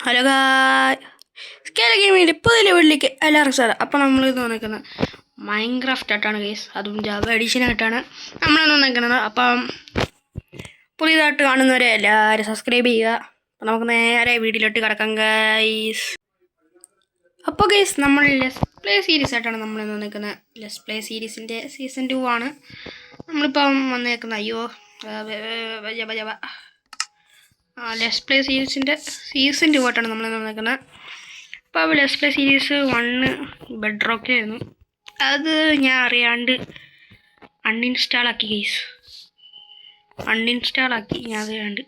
Hello scala ഗെയിമിൻ്റെ പുതിയ വീട്ടിലേക്ക് എല്ലാവർക്കും സാർ. അപ്പോൾ നമ്മളിത് വന്നിരിക്കുന്നത് മൈൻക്രാഫ്റ്റ് ആയിട്ടാണ് ഗെയ്സ്, അതും ജാവ എഡിഷനായിട്ടാണ് നമ്മളിന്ന് വന്നിരിക്കുന്നത്. അപ്പം പുതിയതായിട്ട് കാണുന്നവരെ എല്ലാവരും സബ്സ്ക്രൈബ് ചെയ്യുക. അപ്പം നമുക്ക് നേരെ വീട്ടിലോട്ട് കിടക്കാം ഗൈസ്. അപ്പോൾ ഗെയ്സ്, നമ്മൾ ലെസ് പ്ലേ സീരീസ് ആയിട്ടാണ് നമ്മളിന്ന് വന്നിരിക്കുന്നത്. ലെസ് പ്ലേ സീരീസിൻ്റെ സീസൺ 2 ആണ് നമ്മളിപ്പം വന്നേക്കുന്നത്. അയ്യോ ലെസ് പ്ലേ സീരീസിൻ്റെ സീസൺ 2 ആയിട്ടാണ് നമ്മൾ നോക്കുന്നത്. അപ്പോൾ ലെസ് പ്ലേ സീരീസ് 1 ബെഡ് റോക്കിലായിരുന്നു. അത് ഞാൻ അറിയാണ്ട് അൺഇൻസ്റ്റാളാക്കി ഗെയ്സ്, അൺഇൻസ്റ്റാളാക്കി ഞാൻ അറിയാണ്ട്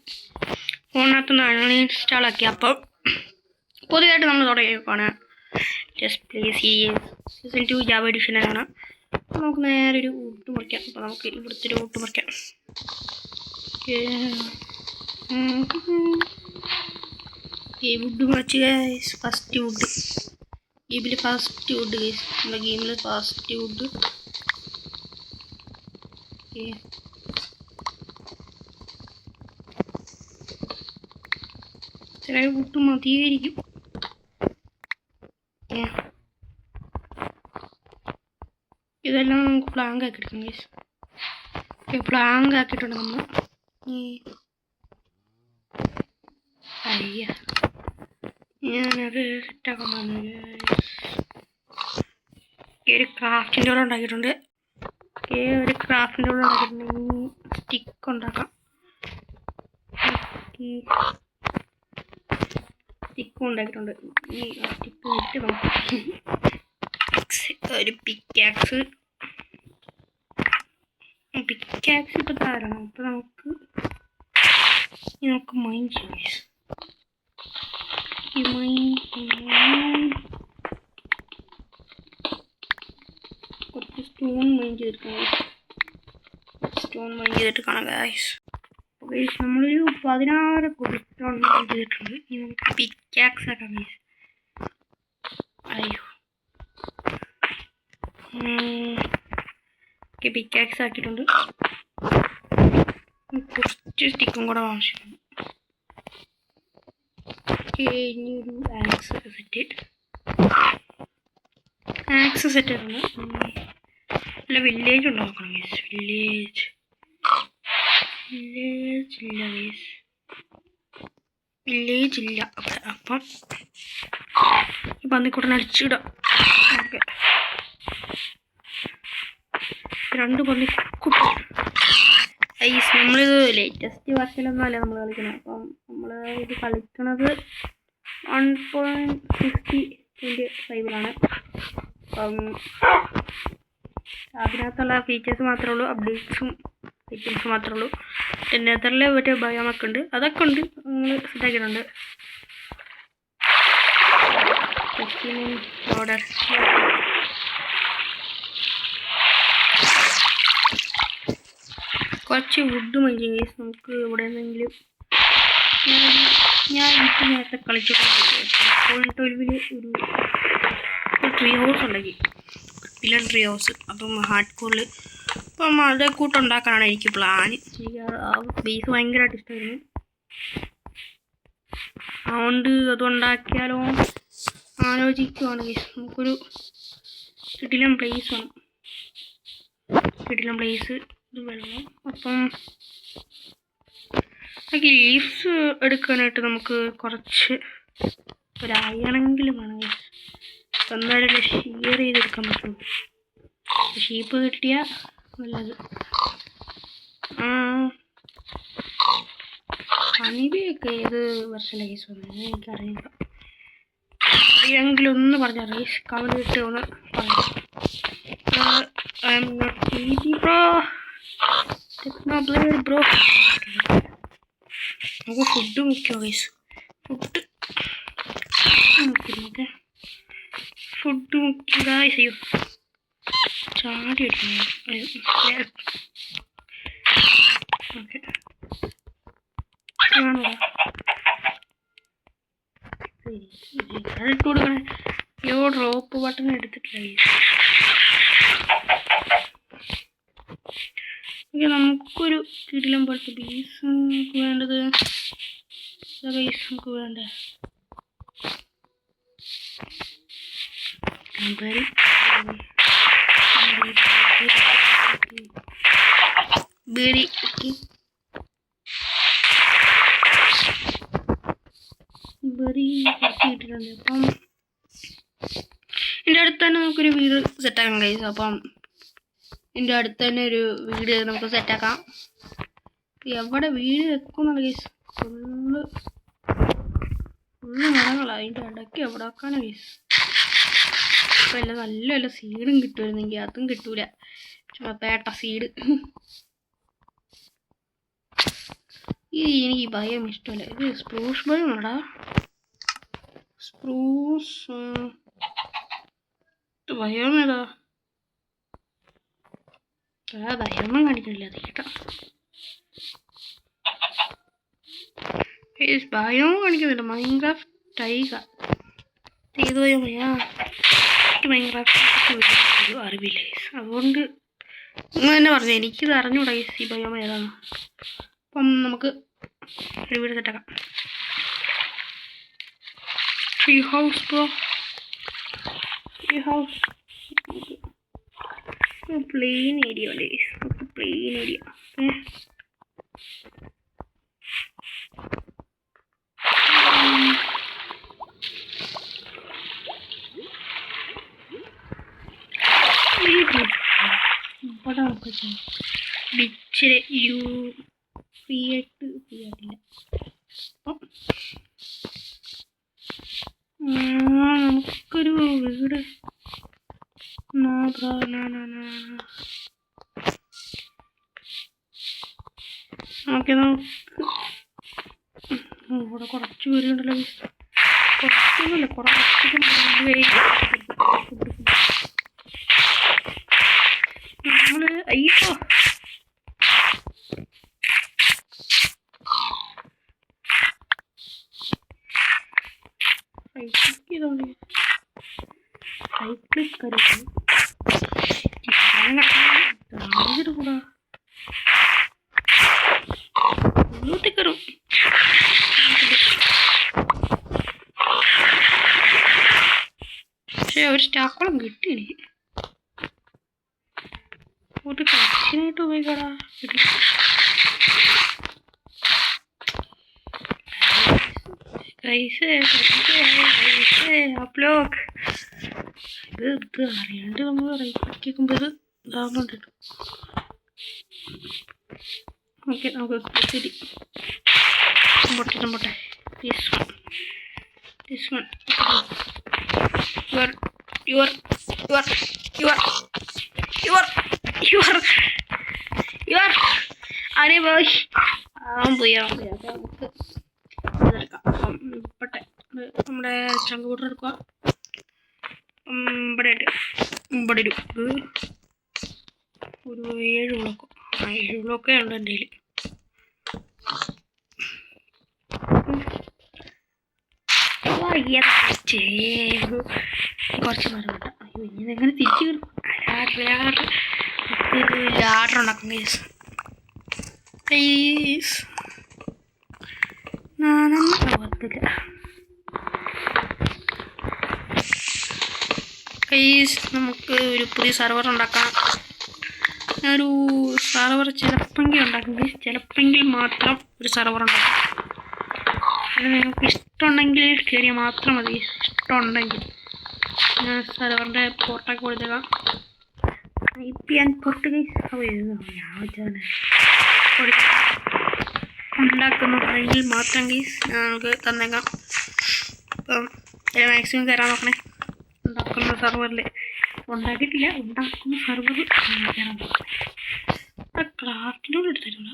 ഫോണിനകത്തുനിന്ന് അൺഇൻസ്റ്റാളാക്കി. അപ്പോൾ പുതിയതായിട്ട് നമ്മൾ തുടങ്ങിയേക്കാണ് let's play series season 2 Java എഡിഷനാണ്. അപ്പോൾ നമുക്ക് നേരെ ഒരു വുഡ് മുറിക്കാം. അപ്പോൾ നമുക്ക് ഇവിടുത്തെ ഒരു വുഡ് മുറിക്കാം. വുഡ് മുറിച്ച് ഗൈസ്, ഫസ്റ്റ് വുഡ് ഗെയിമിൽ ഫസ്റ്റ് വുഡ് ഗൈസ്, നമ്മുടെ ഗെയിമിൽ ഫസ്റ്റ് വുഡ്. ചെറിയ വുഡ് മതിയായിരിക്കും. ഇതെല്ലാം നമുക്ക് പ്ലാങ്ക് ആക്കി എടുക്കാം ഗൈസ്. പ്ലാങ്ക് ആക്കിയിട്ടുണ്ട് നമ്മൾ. ഞാനത് സെറ്റാക്കാൻ പറഞ്ഞു. ഒരു ക്രാഫ്റ്റിൻ്റെ ഉള്ള ഉണ്ടാക്കിയിട്ടുണ്ട്. ഒരു ക്രാഫ്റ്റിൻ്റെ ഉള്ള ഉണ്ടാക്കിയിട്ടുണ്ട്. സ്റ്റിക്ക് ഉണ്ടാക്കാം. സ്റ്റിക്കും ഉണ്ടാക്കിയിട്ടുണ്ട്. ഈ സ്റ്റിക്ക് ഇട്ട് നമുക്ക് ഒരു പിക്കാക്സ് ഇപ്പോൾ തരണം. അപ്പോൾ നമുക്ക് മൈൻ ചെയ്യാം. കുറച്ച് സ്റ്റോൺ മൈൻ ചെയ്തിട്ട് കാണാം ഗൈസ്. നമ്മളൊരു 16 സ്റ്റോൺ മൈൻ ചെയ്തിട്ടുണ്ട്. ഇനി നമുക്ക് പിക്കാക്സ് ആക്കാം ഗൈസ്. അയ്യോ, പിക്കാക്സ് ആക്കിയിട്ടുണ്ട്. കുറച്ച് സ്റ്റിക്കും കൂടെ ആവശ്യമുണ്ട്. ഇനിയൊരു ആക്സ് സെറ്റ് ആയിട്ടുണ്ട്. അല്ല, വില്ലേജ് ഉണ്ടാക്കണം ഗൈസ്. വില്ലേജ് ഇല്ല ഗൈസ്, വില്ലേജ് ഇല്ല അവിടെ. അപ്പം ഈ പന്നിക്കൂട്ടനെ അടിച്ചിടാം. ഓക്കെ, 2 പന്നിക്കൂട്ട ഗൈസ്. നമ്മളിത് ലേറ്റസ്റ്റ് വെർഷനൊന്നും അല്ല നമ്മൾ കളിക്കുന്നത്. അപ്പം നമ്മൾ ഇത് കളിക്കണത് 1.60.25 അപ്പം അതിനകത്തുള്ള ഫീച്ചേഴ്സ് മാത്രമേ ഉള്ളൂ, അപ്ഡേറ്റ്സും ഐറ്റംസും മാത്രമേ ഉള്ളൂ. നെതറിൽ മറ്റേ ബയോമൊക്കെ ഉണ്ട്, അതൊക്കെ ഉണ്ട്, നമ്മൾ സെറ്റാക്കിയിട്ടുണ്ട്. ഓർഡർ കുറച്ച് വുഡ് മൈൻ ഗൈസ്. നമുക്ക് ഇവിടെ നിന്നെങ്കിലും ഞാൻ ഇത് നേരത്തെ കളിച്ചിട്ടുണ്ട്. 12 ഒരു ട്രീ ഹൗസ് ഉണ്ടാക്കി, പില്ലർ ട്രീ ഹൗസ്. അപ്പം ഹാർഡ് കോറിൽ അപ്പം അത് കൂട്ടുണ്ടാക്കാനാണ് എനിക്ക് പ്ലാൻ. എനിക്ക് ആ ബേസ് ഭയങ്കരമായിട്ട് ഇഷ്ടമായിരുന്നു. അതുകൊണ്ട് അതുണ്ടാക്കിയാലോ ആലോചിക്കുവാണ് ഗൈസ്. നമുക്കൊരു കിടിലം പ്ലേസ് വേണം, കിടിലം പ്ലേസ് ഇത് വേണം. അപ്പം ലീവ്സ് എടുക്കാനായിട്ട് നമുക്ക് കുറച്ച് ഒരായണെങ്കിലും വേണം ഗൈസ്. എന്നാലല്ലേ ഷെയർ ചെയ്തെടുക്കാൻ പറ്റുള്ളൂ. ഷീപ്പ് കിട്ടിയാൽ നല്ലത്. ഹണിബിയൊക്കെ ഏത് വർഷം ഗൈസ് വന്നത് എനിക്കറിയില്ല. അറിയാമെങ്കിലും ഒന്ന് പറഞ്ഞാൽ ഗൈസ്, കമൻറ്റ് ഇട്ട് ഒന്ന് പറയാം. I'm not easy bro, Technoblade bro. നമുക്ക് ഫുഡ് മുഖ്യമോ ഗൈസ്, ഫുഡ് മുഖ്യമൊക്കെ, ഫുഡ് മുഖ്യം ഗൈസ്. അയ്യോ, ചാടി എടുക്കണം. ഓക്കെ, ഇട്ട് കൊടുക്കണേ. അയ്യോ, ഡ്രോപ്പ് ബട്ടൺ എടുത്തിട്ടില്ല. നമുക്കൊരു കിടിലം പോലത്തെ ബേസ് നമുക്ക് വേണ്ടത്. ബേസ് നമുക്ക് വേണ്ടേ ബീഡി കിട്ടിയിട്ടുണ്ട്. അപ്പം എൻ്റെ അടുത്ത് തന്നെ നമുക്കൊരു വീട് സെറ്റാക്കാം കഴിയും. അപ്പം എൻ്റെ അടുത്ത് തന്നെ ഒരു വീട് നമുക്ക് സെറ്റാക്കാം. എവിടെ വീട് വെക്കുന്നുള്ള കേസ് ഫുള്ള് മരങ്ങളാണ്. അതിൻ്റെ ഇടയ്ക്ക് എവിടെ വെക്കാനാണ് കേസ്. അപ്പം എല്ലാം നല്ല നല്ല സീഡും കിട്ടുമായിരുന്നെങ്കിൽ അതും കിട്ടൂല. ചുമ്മാ പേട്ട സീഡ്. എനിക്ക് ഭയം ഇഷ്ടമല്ല. ഇത് സ്പ്രൂസ് ഭയമാടാ. സ്പ്രൂസ് ഭയമേടാ. ഭയമം കാണിക്കണില്ല അത് കേട്ടോ. ഭയവും കാണിക്കുന്നില്ല. മൈൻക്രാഫ്റ്റ് ടൈഗർ ഏത് ഭയമാ? എനിക്ക് മൈൻക്രാഫ്റ്റ് അറിവില്ല. അതുകൊണ്ട് നിങ്ങൾ തന്നെ പറഞ്ഞു എനിക്കിത് അറിഞ്ഞൂടാ ഈ ഭയം ഏതാണ്. അപ്പം നമുക്ക് ഒരു വീട് സെറ്റാക്കാം. Tree house bro. Tree house plain area അല്ലേ? Plain area. ഇവിടെ നമുക്ക് ബീച്ചിലെ ഫ്രീ ആയിട്ടില്ല. അപ്പം നമുക്കൊരു വീട് ഇവിടെ കുറച്ച് പേരുണ്ടല്ലോ. കുറച്ചൊന്നുമില്ല, നമ്മള് അയ്യോ ൂത്തിക്കറും പക്ഷെ ഒരു സ്റ്റാക്കോളം കിട്ടി എനിക്ക്. ഒരു കച്ചിനായിട്ട് ഉപയോഗിക്കടാ. ഇത് അറിയാണ്ട് നമ്മൾ റൈറ്റ് കേൾക്കുമ്പോൾ ഇത് ഇതാകുന്നുണ്ട്. ഓക്കെ നമുക്ക് ശരി പൊട്ടെ this one you are അരെ പോയി നമുക്ക് ഇതെടുക്കാം. പൊട്ടെ നമ്മുടെ ചങ്കൂട്ടർ എടുക്കുക. ഇവിടെ ഒരു 7 ബ്ലോക്കോ 7 ബ്ലോക്കേ ഉണ്ട് എൻ്റെ കയ്യിൽ. കുറച്ച് മരം കേട്ടോ. അയ്യോ ഇനി എങ്ങനെ തിരിച്ചു വരും? ലാഡർ ഉണ്ടാക്കും ഗൈസ്. നമുക്ക് ഒരു പുതിയ സെർവർ ഉണ്ടാക്കാം. ഞാനൊരു സെർവർ ചിലപ്പെങ്കിൽ ഉണ്ടാക്കും ഗൈസ്. ചിലപ്പെങ്കിൽ മാത്രം ഒരു സെർവർ ഉണ്ടാക്കാം. അത് നിങ്ങൾക്ക് ഇഷ്ടമുണ്ടെങ്കിൽ കയറിയാൽ മാത്രം മതി. ഇഷ്ടമുണ്ടെങ്കിൽ ഞാൻ സെർവറിൻ്റെ പോർട്ടൊക്കെ കൊടുത്തേക്കാം. IP and port guys. ഉണ്ടാക്കുന്നുണ്ടെങ്കിൽ മാത്രം ഗൈസ് ഞങ്ങൾക്ക് തന്നേക്കാം. അപ്പം മാക്സിമം കയറാൻ നോക്കണേ. ഉണ്ടാക്കുന്ന സെർവറിൽ ഉണ്ടാക്കിയിട്ടില്ല, ഉണ്ടാക്കുന്ന സെർവർ കയറാൻ നോക്കണേ. ക്രാഫ്റ്റിൻ്റെ കൂടെ എടുത്തിട്ടുണ്ടോ?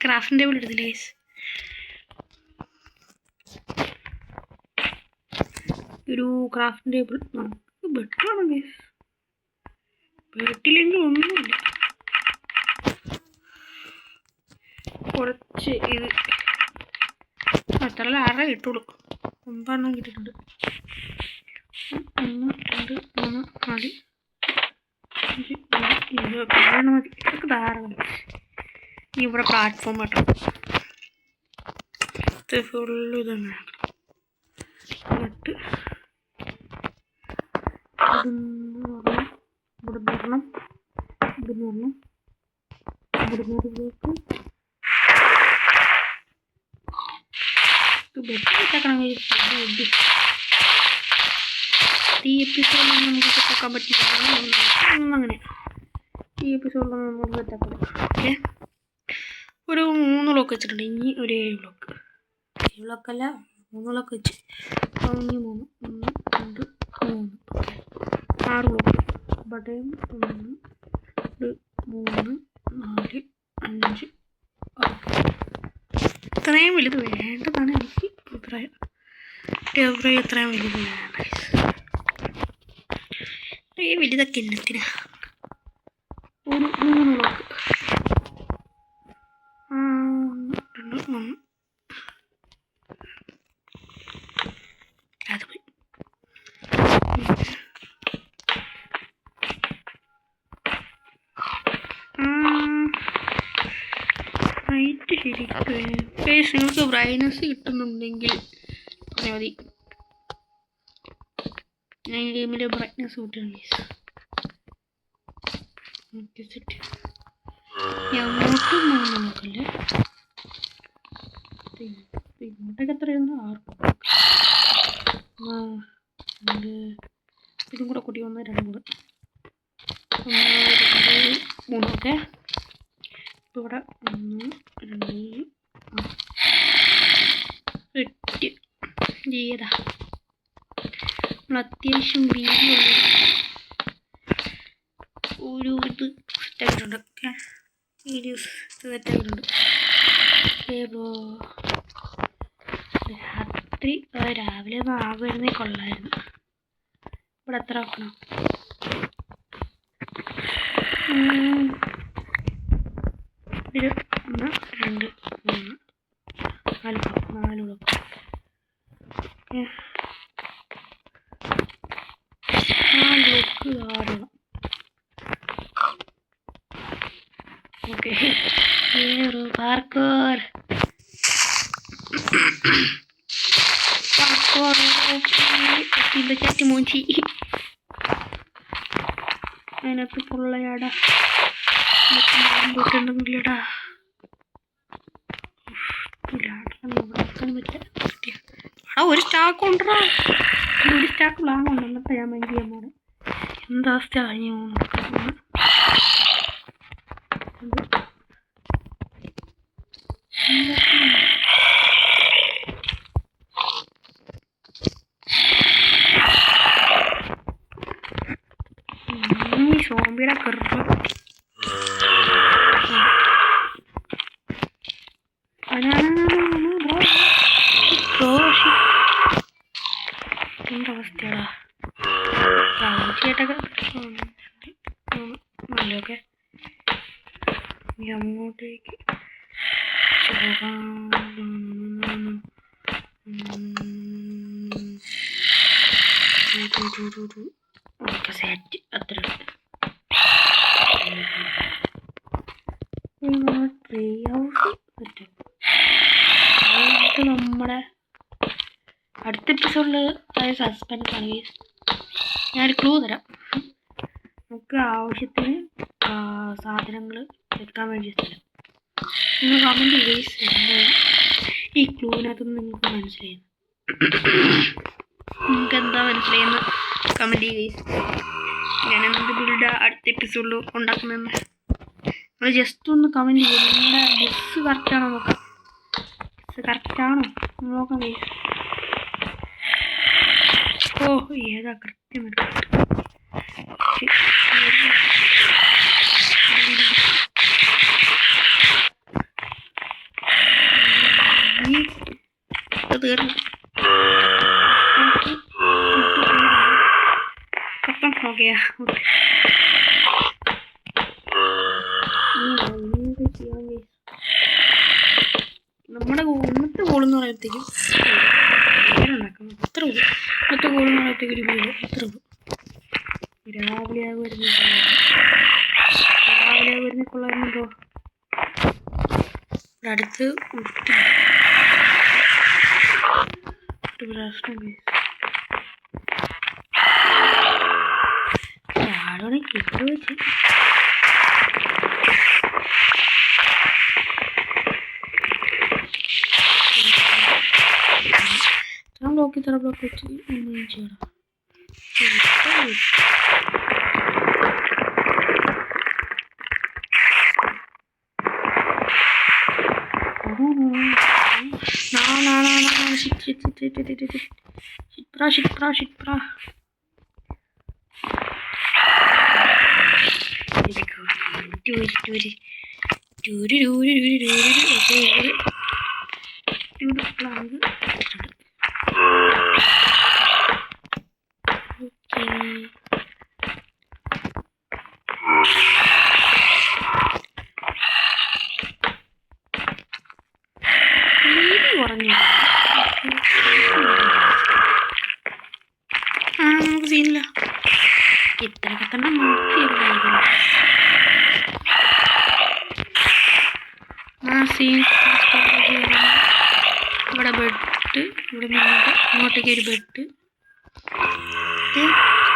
ക്രാഫ്റ്റിൻ്റെ ടേബിൾ എടുത്തില്ല ഗൈസ്. ഒരു ക്രാഫ്റ്റിൻ്റെ ടേബിൾ നമുക്ക് ബെറ്ററാണ് ഗൈസ്. ബെറ്റില്ലെങ്കിൽ ഒന്നുമില്ല. കുറച്ച് ഇത് അത്ര 6 കിട്ടുള്ളൂ. 9 കിട്ടിയിട്ടുണ്ട്. 1 2 3 4 5 6 മതി. ഇതൊക്കെ ധാരാളം. ഇവിടെ പ്ലാറ്റ്ഫോം കേട്ടോ. ഇത് ഫുള്ള് ഇതാണ്. ഇട്ട് ഇവിടുന്ന് വരണം, ഇവിടുന്ന് വരണം, ഇവിടുന്ന് ഒരു ബ്ലോക്ക് ബെറ്റാക്കണം. ഈ എപ്പിസോഡിൽ നമുക്ക് സെറ്റാക്കാൻ പറ്റില്ല. അങ്ങനെ ഈ എപ്പിസോഡിൽ നമുക്ക് സെറ്റാക്കാം. ഓക്കെ, ഒരു 3 ബ്ലോക്ക് വെച്ചിട്ടുണ്ട്. ഇനി ഒരു 7 ബ്ലോക്ക്. 7 ബ്ലോക്കല്ല, 3 ബ്ലോക്ക് വെച്ച്. അപ്പോൾ ഇനി 3 1 2 3 ഓക്കെ 6 ബ്ലോക്ക്. ഇവിടെയും 1 2 3 4 5 ഓക്കെ. ഇത്രയും വലുത് വേണ്ടതാണ് എനിക്ക് അഭിപ്രായം. ഇത്രയും വലുത് വേണ്ട. ഈ വലുതൊക്കെ എന്നത്തിന് ഒരു 3 ബ്ലോക്ക് അത് പോയി. റൈറ്റ് ശരിക്കും നിങ്ങൾക്ക് ബ്രൈറ്റ്നസ് കിട്ടുന്നുണ്ടെങ്കിൽ പറഞ്ഞാൽ മതി. ഞാൻ ഈ ഗെയിമിൽ ബ്രൈറ്റ്നസ് കൂട്ടുകയാണ്. Okay set. അങ്ങോട്ടും നോക്കല്ലേ, ഇങ്ങോട്ടേക്ക് എത്രയാണ്? 6 ഇതും കൂടെ കൂട്ടി 1 2 3 3 ഓക്കെ. ഇപ്പോൾ ഇവിടെ 1 2 8 ചെയ്താ നമ്മൾ അത്യാവശ്യം വീതിയുള്ള ഒരു ഇത് സെറ്റാക്കിയിട്ടുണ്ട്. Okay, videos സെറ്റാക്കിയിട്ടുണ്ട്. രാത്രി രാവിലെ ഒന്ന് ആകുമായിരുന്നേ കൊള്ളായിരുന്നു. ഇവിടെ എത്ര ആക്കണം? ഒരു 1 2 3 4 block. Okay, 4 block 6 okay. Parkour ചാറ്റി മോഞ്ചി അതിനകത്ത് പൊള്ളയാടാ പോയിട്ടുണ്ടെങ്കിലടാ പറ്റില്ല. ഒരു സ്റ്റാക്ക് ഉണ്ടോ? ഒരു സ്റ്റാക്ക് പ്ലാങ് ഉണ്ട്. എന്നിട്ട് ഞാൻ മൈൻഡ് ചെയ്യാൻ പോണേ. എന്താ അവസ്ഥ കഴിഞ്ഞു സോംബിയുടെ കറുപ്പ് എന്താ അവസ്ഥയാടാ? ചേട്ടൊക്കെ നല്ലൊക്കെ അങ്ങോട്ടേക്ക് ഓക്കെ സെറ്റ്. അത്ര ട്രീ ഹൗസ് സെറ്റ്. നമ്മുടെ അടുത്ത എപ്പിസോഡിൽ അതായത് സസ്പെൻസ് ആണ്. ഞാനൊരു ക്ലൂ തരാം. നമുക്ക് ആവശ്യത്തിന് സാധനങ്ങൾ എടുക്കാൻ വേണ്ടി സ്ഥലം നിങ്ങൾ കമൻറ്റ് ചെയ്ത് ഈ ക്ലൂവിനകത്തുനിന്ന് നിങ്ങൾക്ക് മനസ്സിലായിരുന്നു. നിങ്ങൾക്ക് എന്താ മനസ്സിലായെന്ന് കമൻറ്റ് ചെയ്ത് ഞാനെന്ത് ബിൽഡ് അടുത്ത എപ്പിസോഡിൽ ഉണ്ടാക്കുന്നതെന്ന് നമ്മൾ ജസ്റ്റ് ഒന്ന് കമൻറ്റ് ചെയ്യും. നിങ്ങളുടെ ഗസ് കറക്റ്റാണോ നോക്കാം. ഗസ് കറക്റ്റാണോ നോക്കാം. ഓ ഏതാ കൃത്യമായിട്ട് തീർന്നു. കപ്പം ഓക്കെ നമ്മുടെ ഇന്നത്തെ ഗോളെന്ന് പറയുമ്പോഴത്തേക്കും ഉണ്ടാക്കണം. എത്ര ഇന്നത്തെ ഗോളെന്ന് പറയുമ്പോഴത്തേക്ക് ഒരു വീട് എത്ര രാവിലെ വരുന്ന കൊള്ളായിരുന്നല്ലോ. ഇവിടെ അടുത്ത് ഒരു പ്രശ്നം എന്താണ് കിപ്പർ വെച്ച് ഇത്ര ബ്ലോക്ക് വെച്ച് ഒന്നും ചെയ്യണം. Shit. നമുക്ക് സീനില്ല. ഇത്ര കത്തണ്ട സീൻ. ഇവിടെ ബെഡ്, ഇവിടെ നിന്നിട്ട് ഇങ്ങോട്ടേക്ക് ഒരു ബെഡ്,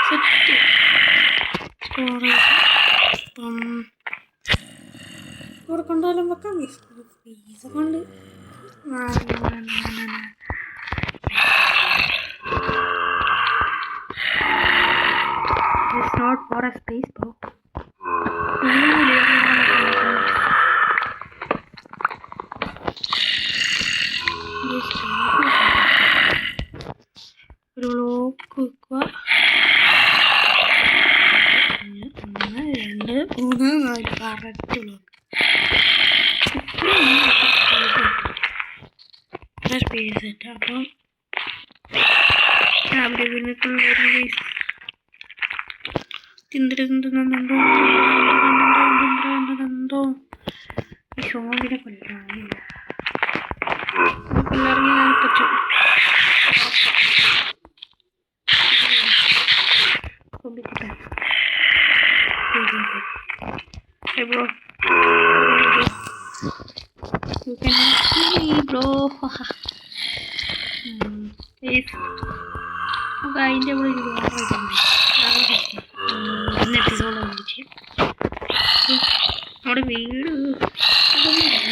സെറ്റ് സ്റ്റോറേജ്. അപ്പം ഇവിടെ കൊണ്ടാലും വെക്കാം. പീസ കൊണ്ട് it's not for a space bro. ഒരു ലോക്ക് വെക്കുക. 1 2 3 4 കറക്റ്റ് ലോക്ക്. സ്പേസ് ഇട്ട് അപ്പം അവിടെ വീണിട്ടുള്ളൊരു ഷോവിനെ കൊല്ലാനില്ല. എല്ലാവരും ഞാൻ പറ്റും. bro, you can see me bro. അതിൻ്റെ കൂടെ എപ്പിസോഡ് വിളിച്ച് നമ്മുടെ വീട്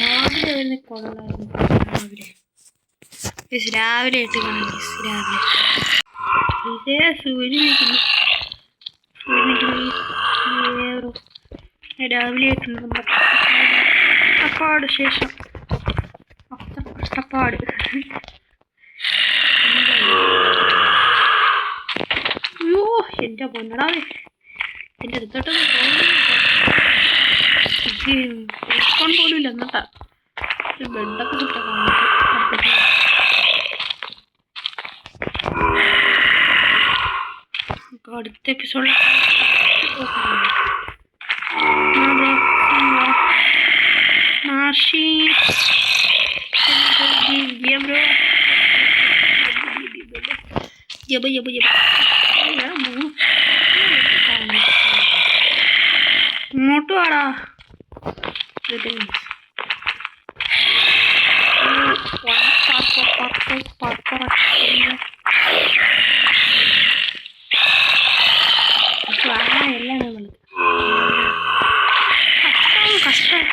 രാവിലെ തന്നെ കൊള്ളായിരുന്നു. രാവിലെ ഇട്ട് കാണാം. ഇതേ സൂര്യനിക്കുന്നു. രാവിലെ ആയിട്ടുണ്ട് നമ്മുടെ കഷ്ടപ്പാട് ശേഷം. അത്ര കഷ്ടപ്പാട്. അയ്യോ എൻ്റെ പൊന്നടാവേ, എൻ്റെ അടുത്തോട്ടൊന്നും കേൾക്കാൻ പോലും ഇല്ല. എന്നിട്ടാ ഒരു ബെഡൊക്കെ കിട്ടാൻ അടുത്ത എപ്പിസോഡിൽ ഇങ്ങോട്ട് വാടാ. എല്ലാം കഷ്ടം.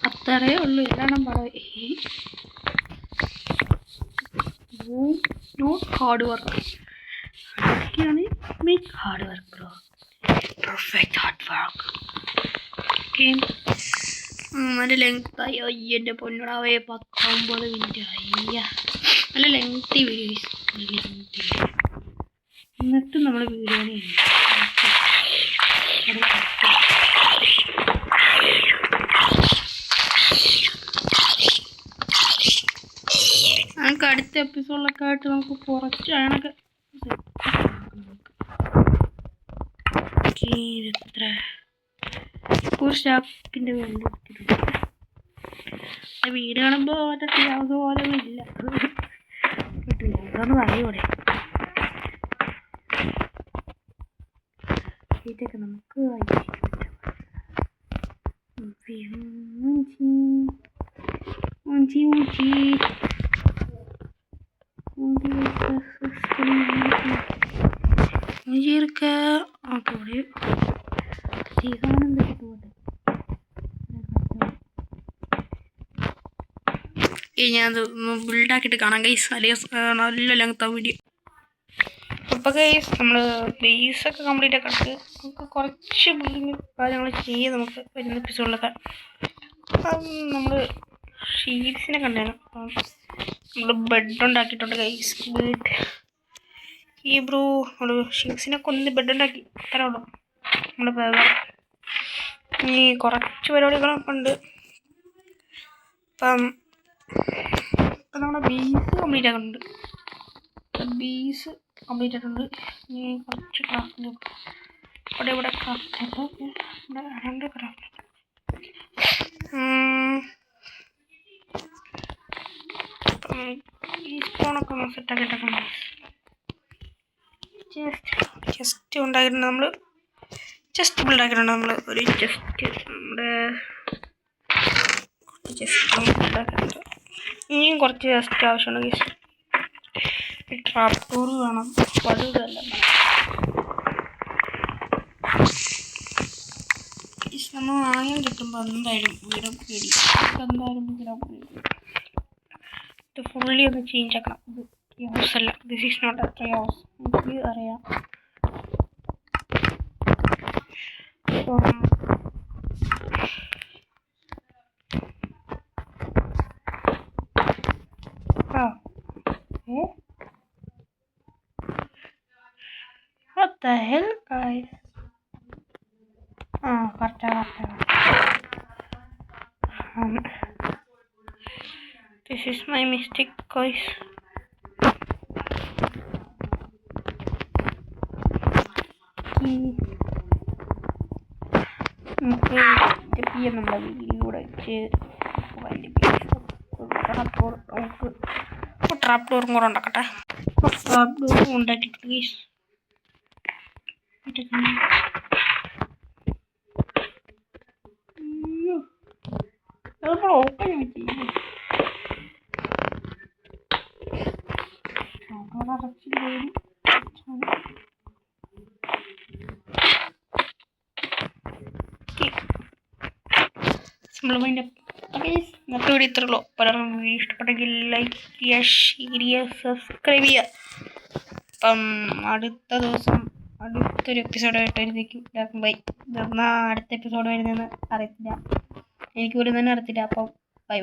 അത്രേ ഉള്ളൂ. എല്ലാം പറയും. Not hard work. അതൊക്കെയാണ് make hard work bro. Perfect hard work. Okay, നല്ല ലെങ്തായി. എൻ്റെ പൊന്നടാവേ 19 മിനിറ്റ് അയ്യ. നല്ല ലെങ്തി വീഡിയോ. എന്നിട്ട് നമ്മൾ വീഡിയോനെ നമുക്ക് അടുത്ത എപ്പിസോഡിലൊക്കെ ആയിട്ട് നമുക്ക് കുറച്ച് അയണൊക്കെ എത്ര ഒരു സ്റ്റാപ്പിൻ്റെ വേണ്ടി വീട് കാണുമ്പോൾ യാതൊരു പോലെ ഇല്ല അതൊന്ന് പറയൂടെ ഇതൊക്കെ നമുക്ക് இருக்க அப்படியே ഞാനത് ബിൽഡാക്കിയിട്ട് കാണാം ഗൈസ് അല്ലെങ്കിൽ നല്ല ലെങ്ത് ആ വീഡിയോ. അപ്പോൾ ഗൈസ് നമ്മൾ ബേസൊക്കെ കംപ്ലീറ്റ് ഒക്കെ എടുത്ത് നമുക്ക് കുറച്ച് ബിൽഡിങ് കാര്യങ്ങൾ ചെയ്യാം നമുക്ക് വരുന്ന എപ്പിസോഡിലൊക്കെ. അപ്പം നമ്മൾ ഷീറ്റ്സിനെ കണ്ടായിരുന്നു. അപ്പം നമ്മൾ ബെഡ് ഉണ്ടാക്കിയിട്ടുണ്ട് ഗൈസ്. ബെഡ് ഈ ബ്രൂ നമ്മൾ ഷീറ്റ്സിനൊക്കെ ഒന്ന് ബെഡ് ഉണ്ടാക്കി തരാമല്ലോ നമ്മൾ. ഇനി കുറച്ച് പരിപാടികളൊക്കെ ഉണ്ട്. അപ്പം നമ്മുടെ ബേസ് കംപ്ലീറ്റ് ആക്കുന്നുണ്ട്. ബേസ് കംപ്ലീറ്റ് ആയിട്ടുണ്ട്. ഇനി കുറച്ച് ക്രാഫ്റ്റ് ഇവിടെ ക്രാഫ്റ്റ് ഇവിടെ 2 ക്രാഫ്റ്റ് ഈ സ്പൂണൊക്കെ ഒന്ന് സെറ്റാക്കിയിട്ടൊക്കെ ചെസ്റ്റ് ഉണ്ടാക്കിയിട്ടുണ്ട്. നമ്മൾ ചെസ്റ്റ് ബിൽഡാക്കിയിട്ടുണ്ട്. നമ്മൾ ഒരു ചെസ്റ്റ് നമ്മുടെ ചെസ്റ്റ് ഉണ്ടാക്കിയിട്ടുണ്ട്. ഇനിയും കുറച്ച് ചെസ്റ്റ് ആവശ്യമുണ്ട് ഗൈസ്. ട്രാപ്പ് ഡോർ വേണം. പഴുതല്ല നമ്മൾ ആദ്യം കിട്ടുമ്പോൾ എന്തായാലും വീടും പേടി ഇത് ഫുള്ളി ഒന്ന് ചേഞ്ച് ആക്കണം. ഇത് യൂസ് അല്ല. ദിസ് ഈസ് നോട്ട് അത്ര യൂസ്. എനിക്ക് അറിയാം. What the hell, guys? Correct. This is my mistake, guys. നമ്മുടെ വീഡിയോയുടെ ട്രാപ്പ് ഡോറും കൂടെ ഉണ്ടാക്കട്ടെ. ട്രാപ്പ് ഡോറും ഉണ്ടാക്കിയിട്ട് ഗൈസ് ഓപ്പൺ ഇന്നത്തെ വീഡിയോ ഇത്രയുള്ളൂ. പലർക്കും വീഡിയോ ഇഷ്ടപ്പെട്ടെങ്കിൽ ലൈക്ക് ചെയ്യുക, ഷെയർ ചെയ്യുക, സബ്സ്ക്രൈബ് ചെയ്യുക. അപ്പം അടുത്ത ദിവസം അടുത്തൊരു എപ്പിസോഡായിട്ടായിരിക്കും. ബൈ. എന്നാൽ അടുത്ത എപ്പിസോഡ് വരുന്നതെന്ന് അറിയത്തില്ല. എനിക്ക് പോലും തന്നെ അറിയത്തില്ല. അപ്പം ബൈ.